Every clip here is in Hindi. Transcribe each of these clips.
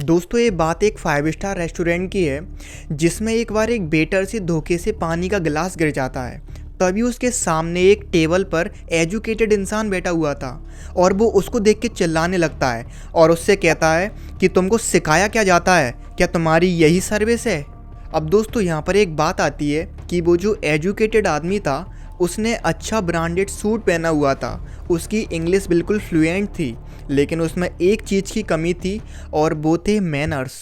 दोस्तों ये बात एक 5 स्टार रेस्टोरेंट की है जिसमें एक बार एक वेटर से धोखे से पानी का गिलास गिर जाता है। तभी उसके सामने एक टेबल पर एजुकेटेड इंसान बैठा हुआ था और वो उसको देख के चिल्लाने लगता है और उससे कहता है कि तुमको सिखाया क्या जाता है, क्या तुम्हारी यही सर्विस है। अब दोस्तों यहाँ पर एक बात आती है कि वो जो एजुकेटेड आदमी था उसने अच्छा ब्रांडेड सूट पहना हुआ था, उसकी इंग्लिश बिल्कुल फ्लुएंट थी, लेकिन उसमें एक चीज़ की कमी थी और वो थे मैनर्स।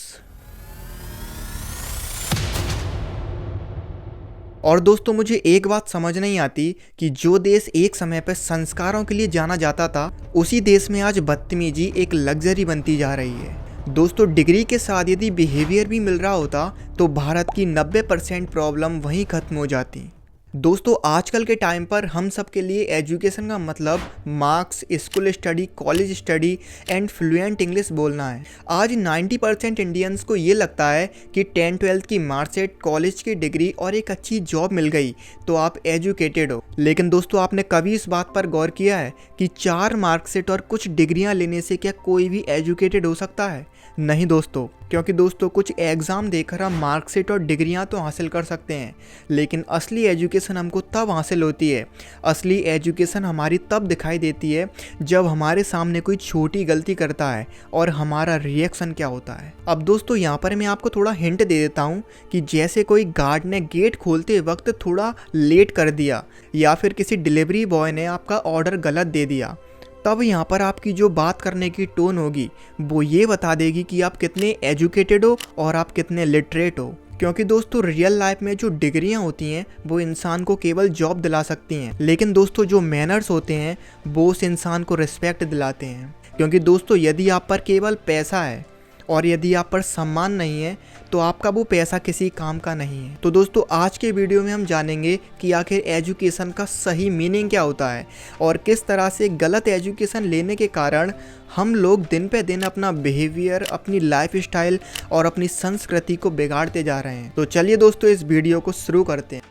और दोस्तों मुझे एक बात समझ नहीं आती कि जो देश एक समय पर संस्कारों के लिए जाना जाता था उसी देश में आज बदतमीजी एक लग्जरी बनती जा रही है। दोस्तों डिग्री के साथ यदि बिहेवियर भी मिल रहा होता तो भारत की 90% प्रॉब्लम वहीं खत्म हो जाती। दोस्तों आजकल के टाइम पर हम सब के लिए एजुकेशन का मतलब marks, school study, college study and fluent English बोलना है। आज 90% इंडियंस को ये लगता है कि 10-12 की मार्कशीट, कॉलेज की डिग्री और एक अच्छी जॉब मिल गई तो आप एजुकेटेड हो। लेकिन दोस्तों आपने कभी इस बात पर गौर किया है कि 4 मार्कशीट और कुछ डिग्रियां लेने से क्या कोई भी एजुकेटेड हो सकता है? नहीं दोस्तों, क्योंकि दोस्तों कुछ एग्ज़ाम देकर हम मार्कशीट और डिग्रियां तो हासिल कर सकते हैं, लेकिन असली एजुकेशन हमको तब हासिल होती है, असली एजुकेशन हमारी तब दिखाई देती है जब हमारे सामने कोई छोटी गलती करता है और हमारा रिएक्शन क्या होता है। अब दोस्तों यहाँ पर मैं आपको थोड़ा हिंट दे देता हूँ कि जैसे कोई गार्ड ने गेट खोलते वक्त थोड़ा लेट कर दिया या फिर किसी डिलीवरी बॉय ने आपका ऑर्डर गलत दे दिया, तब यहाँ पर आपकी जो बात करने की टोन होगी वो ये बता देगी कि आप कितने एजुकेटेड हो और आप कितने लिटरेट हो। क्योंकि दोस्तों रियल लाइफ में जो डिग्रियां होती हैं वो इंसान को केवल जॉब दिला सकती हैं, लेकिन दोस्तों जो मैनर्स होते हैं वो उस इंसान को रिस्पेक्ट दिलाते हैं। क्योंकि दोस्तों यदि आप पर केवल पैसा है और यदि आप पर सम्मान नहीं है तो आपका वो पैसा किसी काम का नहीं है। तो दोस्तों आज के वीडियो में हम जानेंगे कि आखिर एजुकेशन का सही मीनिंग क्या होता है और किस तरह से गलत एजुकेशन लेने के कारण हम लोग दिन पे दिन अपना बिहेवियर, अपनी लाइफ स्टाइल और अपनी संस्कृति को बिगाड़ते जा रहे हैं। तो चलिए दोस्तों इस वीडियो को शुरू करते हैं।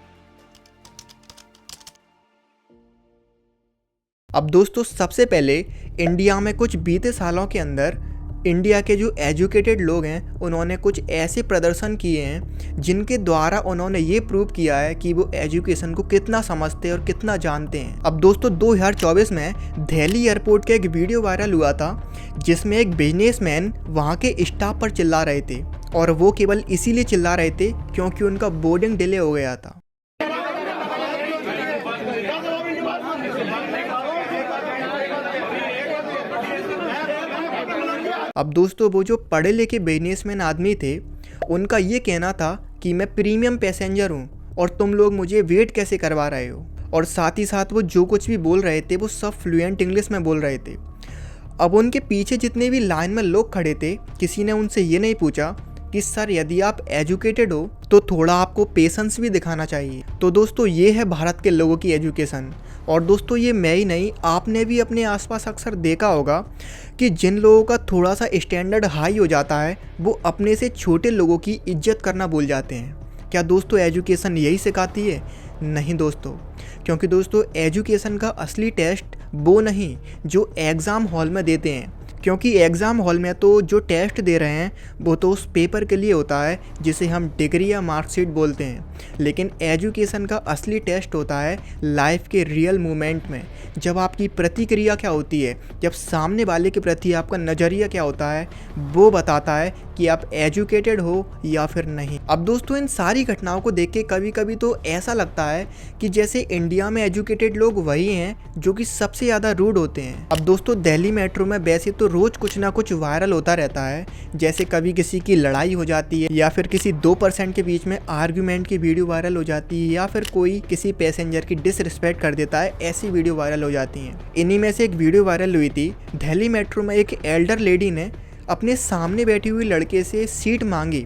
अब दोस्तों सबसे पहले इंडिया में कुछ बीते सालों के अंदर इंडिया के जो एजुकेटेड लोग हैं उन्होंने कुछ ऐसे प्रदर्शन किए हैं जिनके द्वारा उन्होंने ये प्रूव किया है कि वो एजुकेशन को कितना समझते हैं और कितना जानते हैं। अब दोस्तों 2024 में दिल्ली एयरपोर्ट का एक वीडियो वायरल हुआ था जिसमें एक बिजनेसमैन वहाँ के स्टाफ पर चिल्ला रहे थे और वो केवल इसीलिए चिल्ला रहे थे क्योंकि उनका बोर्डिंग डिले हो गया था। अब दोस्तों वो जो पढ़े लिखे बिजनेसमैन आदमी थे उनका ये कहना था कि मैं प्रीमियम पैसेंजर हूँ और तुम लोग मुझे वेट कैसे करवा रहे हो, और साथ ही साथ वो जो कुछ भी बोल रहे थे वो सब फ्लुएंट इंग्लिश में बोल रहे थे। अब उनके पीछे जितने भी लाइन में लोग खड़े थे किसी ने उनसे ये नहीं पूछा कि सर यदि आप एजुकेटेड हो तो थोड़ा आपको पेशेंस भी दिखाना चाहिए। तो दोस्तों ये है भारत के लोगों की एजुकेशन। और दोस्तों ये मैं ही नहीं, आपने भी अपने आसपास अक्सर देखा होगा कि जिन लोगों का थोड़ा सा स्टैंडर्ड हाई हो जाता है वो अपने से छोटे लोगों की इज्जत करना भूल जाते हैं। क्या दोस्तों एजुकेशन यही सिखाती है? नहीं दोस्तों, क्योंकि दोस्तों एजुकेशन का असली टेस्ट वो नहीं जो एग्ज़ाम हॉल में देते हैं, क्योंकि एग्ज़ाम हॉल में तो जो टेस्ट दे रहे हैं वो तो उस पेपर के लिए होता है जिसे हम डिग्री या मार्कशीट बोलते हैं, लेकिन एजुकेशन का असली टेस्ट होता है लाइफ के रियल मोमेंट में, जब आपकी प्रतिक्रिया क्या होती है, जब सामने वाले के प्रति आपका नज़रिया क्या होता है, वो बताता है कि आप एजुकेटेड हो या फिर नहीं। अब दोस्तों इन सारी घटनाओं को देख के कभी कभी तो ऐसा लगता है कि जैसे इंडिया में एजुकेटेड लोग वही हैं जो कि सबसे ज़्यादा रूड होते हैं। अब दोस्तों दिल्ली मेट्रो में वैसे तो रोज़ कुछ ना कुछ वायरल होता रहता है, जैसे कभी किसी की लड़ाई हो जाती है या फिर किसी 2% के बीच में आर्ग्यूमेंट की वीडियो वायरल हो जाती है या फिर कोई किसी पैसेंजर की डिसरिस्पेक्ट कर देता है, ऐसी वीडियो वायरल हो जाती हैं। इन्हीं में से एक वीडियो वायरल हुई थी। दिल्ली मेट्रो में एक एल्डर लेडी ने अपने सामने बैठी हुई लड़के से सीट मांगी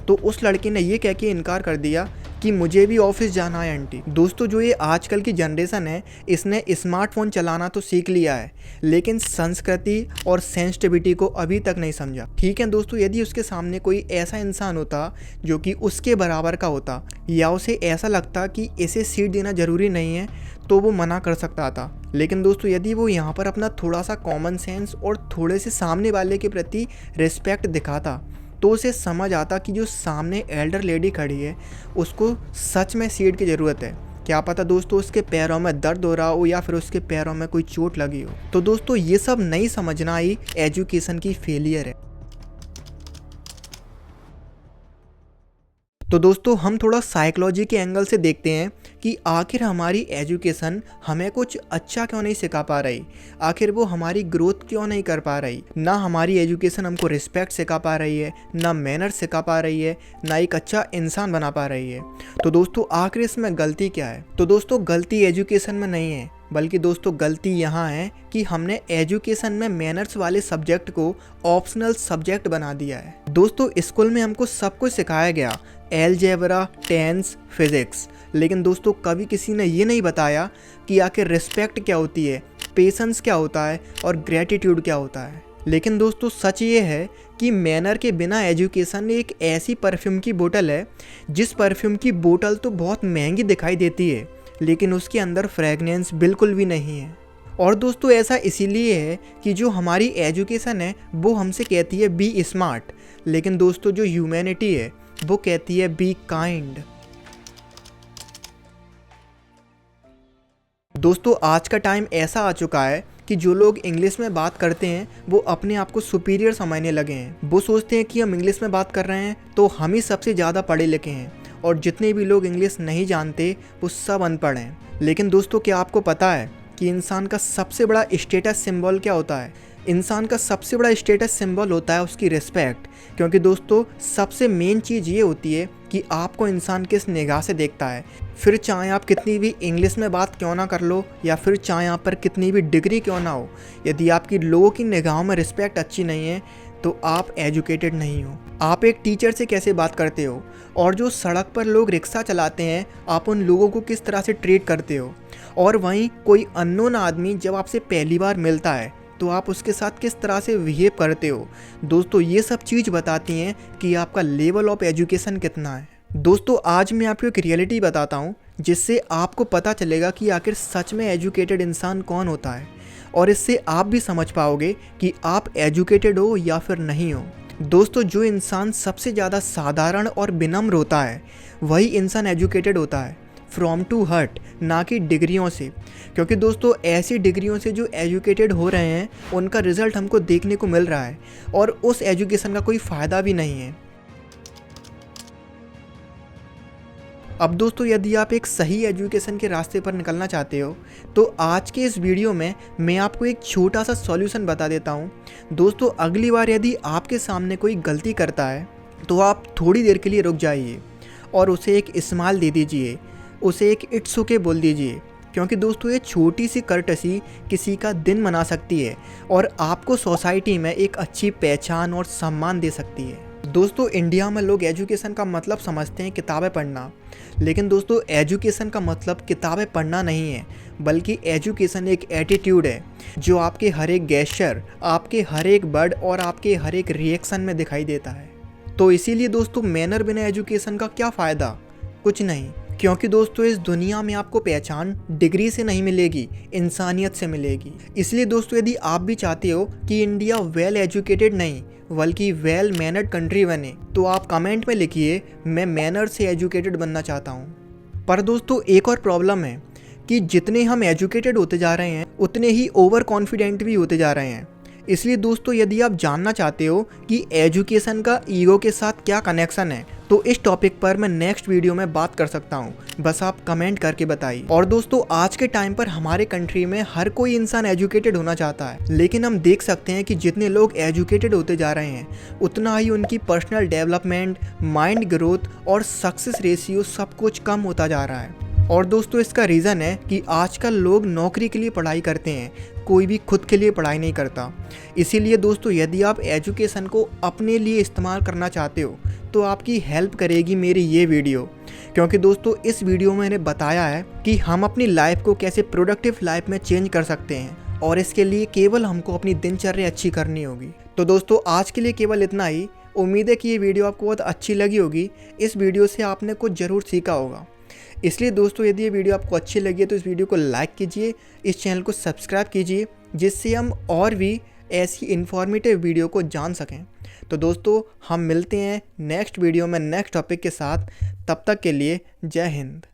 तो उस लड़के ने ये कह के इनकार कर दिया कि मुझे भी ऑफिस जाना है आंटी। दोस्तों जो ये आजकल की जनरेशन है इसने स्मार्टफोन चलाना तो सीख लिया है लेकिन संस्कृति और सेंसिटिविटी को अभी तक नहीं समझा। ठीक है दोस्तों, यदि उसके सामने कोई ऐसा इंसान होता जो कि उसके बराबर का होता या उसे ऐसा लगता कि इसे सीट देना ज़रूरी नहीं है तो वो मना कर सकता था। लेकिन दोस्तों यदि वो यहाँ पर अपना थोड़ा सा कॉमन सेंस और थोड़े से सामने वाले के प्रति रिस्पेक्ट दिखाता तो उसे समझ आता कि जो सामने एल्डर लेडी खड़ी है उसको सच में सीट की ज़रूरत है। क्या पता दोस्तों उसके पैरों में दर्द हो रहा हो या फिर उसके पैरों में कोई चोट लगी हो। तो दोस्तों ये सब नहीं समझना ही एजुकेशन की फेलियर है। तो दोस्तों हम थोड़ा साइकोलॉजी के एंगल से देखते हैं कि आखिर हमारी एजुकेशन हमें कुछ अच्छा क्यों नहीं सिखा पा रही, आखिर वो हमारी ग्रोथ क्यों नहीं कर पा रही। ना हमारी एजुकेशन हमको रिस्पेक्ट सिखा पा रही है, ना मैनर सिखा पा रही है, ना एक अच्छा इंसान बना पा रही है। तो दोस्तों आखिर इसमें गलती क्या है? तो दोस्तों गलती एजुकेशन में नहीं है बल्कि दोस्तों गलती यहाँ है कि हमने एजुकेशन में मैनर्स वाले सब्जेक्ट को ऑप्शनल सब्जेक्ट बना दिया है। दोस्तों स्कूल में हमको सब कुछ सिखाया गया, एलजेब्रा, टेंस, फिजिक्स, लेकिन दोस्तों कभी किसी ने ये नहीं बताया कि आखिर रिस्पेक्ट क्या होती है, पेशेंस क्या होता है और ग्रेटिट्यूड क्या होता है। लेकिन दोस्तों सच ये है कि मैनर के बिना एजुकेशन एक ऐसी परफ्यूम की बोतल है जिस परफ्यूम की बोतल तो बहुत महंगी दिखाई देती है लेकिन उसके अंदर फ्रेगनेंस बिल्कुल भी नहीं है। और दोस्तों ऐसा इसीलिए है कि जो हमारी एजुकेशन है वो हमसे कहती है बी स्मार्ट, लेकिन दोस्तों जो ह्यूमैनिटी है वो कहती है बी काइंड। दोस्तों आज का टाइम ऐसा आ चुका है कि जो लोग इंग्लिश में बात करते हैं वो अपने आप को सुपीरियर समझने लगे हैं। वो सोचते हैं कि हम इंग्लिश में बात कर रहे हैं तो हम ही सबसे ज़्यादा पढ़े लिखे हैं और जितने भी लोग इंग्लिश नहीं जानते वो सब अनपढ़ हैं। लेकिन दोस्तों क्या आपको पता है कि इंसान का सबसे बड़ा स्टेटस सिंबल क्या होता है? इंसान का सबसे बड़ा स्टेटस सिंबल होता है उसकी रिस्पेक्ट। क्योंकि दोस्तों सबसे मेन चीज़ ये होती है कि आपको इंसान किस निगाह से देखता है। फिर चाहे आप कितनी भी इंग्लिश में बात क्यों ना कर लो या फिर चाहे आप पर कितनी भी डिग्री क्यों ना हो, यदि आपकी लोगों की निगाहों में रिस्पेक्ट अच्छी नहीं है तो आप एजुकेटेड नहीं हो। आप एक टीचर से कैसे बात करते हो और जो सड़क पर लोग रिक्शा चलाते हैं आप उन लोगों को किस तरह से ट्रीट करते हो, और वहीं कोई अननोन आदमी जब आपसे पहली बार मिलता है तो आप उसके साथ किस तरह से बिहेव करते हो। दोस्तों ये सब चीज़ बताती हैं कि आपका लेवल ऑफ एजुकेशन कितना है। दोस्तों आज मैं आपको एक रियलिटी बताता हूँ जिससे आपको पता चलेगा कि आखिर सच में एजुकेटेड इंसान कौन होता है, और इससे आप भी समझ पाओगे कि आप एजुकेटेड हो या फिर नहीं हो। दोस्तों जो इंसान सबसे ज़्यादा साधारण और विनम्र होता है वही इंसान एजुकेटेड होता है, फ्रॉम टू हर्ट, ना कि डिग्रियों से। क्योंकि दोस्तों ऐसी डिग्रियों से जो एजुकेटेड हो रहे हैं उनका रिजल्ट हमको देखने को मिल रहा है और उस एजुकेशन का कोई फ़ायदा भी नहीं है। अब दोस्तों यदि आप एक सही एजुकेशन के रास्ते पर निकलना चाहते हो तो आज के इस वीडियो में मैं आपको एक छोटा सा सॉल्यूशन बता देता हूँ। दोस्तों अगली बार यदि आपके सामने कोई गलती करता है तो आप थोड़ी देर के लिए रुक जाइए और उसे एक स्माइल दे दीजिए, उसे एक इट्स ओके बोल दीजिए। क्योंकि दोस्तों ये छोटी सी कर्टसी किसी का दिन बना सकती है और आपको सोसाइटी में एक अच्छी पहचान और सम्मान दे सकती है। दोस्तों इंडिया में लोग एजुकेशन का मतलब समझते हैं किताबें पढ़ना, लेकिन दोस्तों एजुकेशन का मतलब किताबें पढ़ना नहीं है बल्कि एजुकेशन एक एटीट्यूड है जो आपके हर एक गेस्चर, आपके हर एक वर्ड और आपके हर एक रिएक्शन में दिखाई देता है। तो इसीलिए दोस्तों मैनर बिना एजुकेशन का क्या फ़ायदा? कुछ नहीं। क्योंकि दोस्तों इस दुनिया में आपको पहचान डिग्री से नहीं मिलेगी, इंसानियत से मिलेगी। इसलिए दोस्तों यदि आप भी चाहते हो कि इंडिया वेल एजुकेटेड नहीं बल्कि वेल मैनर्ड कंट्री बने तो आप कमेंट में लिखिए मैं मैनर से एजुकेटेड बनना चाहता हूँ। पर दोस्तों एक और प्रॉब्लम है कि जितने हम एजुकेटेड होते जा रहे हैं उतने ही ओवर कॉन्फिडेंट भी होते जा रहे हैं। इसलिए दोस्तों यदि आप जानना चाहते हो कि एजुकेशन का ईगो के साथ क्या कनेक्शन है तो इस टॉपिक पर मैं नेक्स्ट वीडियो में बात कर सकता हूँ, बस आप कमेंट करके बताइए। और दोस्तों आज के टाइम पर हमारे कंट्री में हर कोई इंसान एजुकेटेड होना चाहता है, लेकिन हम देख सकते हैं कि जितने लोग एजुकेटेड होते जा रहे हैं उतना ही उनकी पर्सनल डेवलपमेंट, माइंड ग्रोथ और सक्सेस रेशियो सब कुछ कम होता जा रहा है। और दोस्तों इसका रीज़न है कि आजकल लोग नौकरी के लिए पढ़ाई करते हैं, कोई भी खुद के लिए पढ़ाई नहीं करता। इसीलिए दोस्तों यदि आप एजुकेशन को अपने लिए इस्तेमाल करना चाहते हो तो आपकी हेल्प करेगी मेरी ये वीडियो, क्योंकि दोस्तों इस वीडियो में मैंने बताया है कि हम अपनी लाइफ को कैसे प्रोडक्टिव लाइफ में चेंज कर सकते हैं और इसके लिए केवल हमको अपनी दिनचर्या अच्छी करनी होगी। तो दोस्तों आज के लिए केवल इतना ही। उम्मीद है कि ये वीडियो आपको बहुत अच्छी लगी होगी। इस वीडियो से आपने कुछ ज़रूर सीखा होगा। इसलिए दोस्तों यदि ये वीडियो आपको अच्छी लगी है तो इस वीडियो को लाइक कीजिए, इस चैनल को सब्सक्राइब कीजिए, जिससे हम और भी ऐसी इन्फॉर्मेटिव वीडियो को जान सकें। तो दोस्तों हम मिलते हैं नेक्स्ट वीडियो में नेक्स्ट टॉपिक के साथ। तब तक के लिए जय हिंद।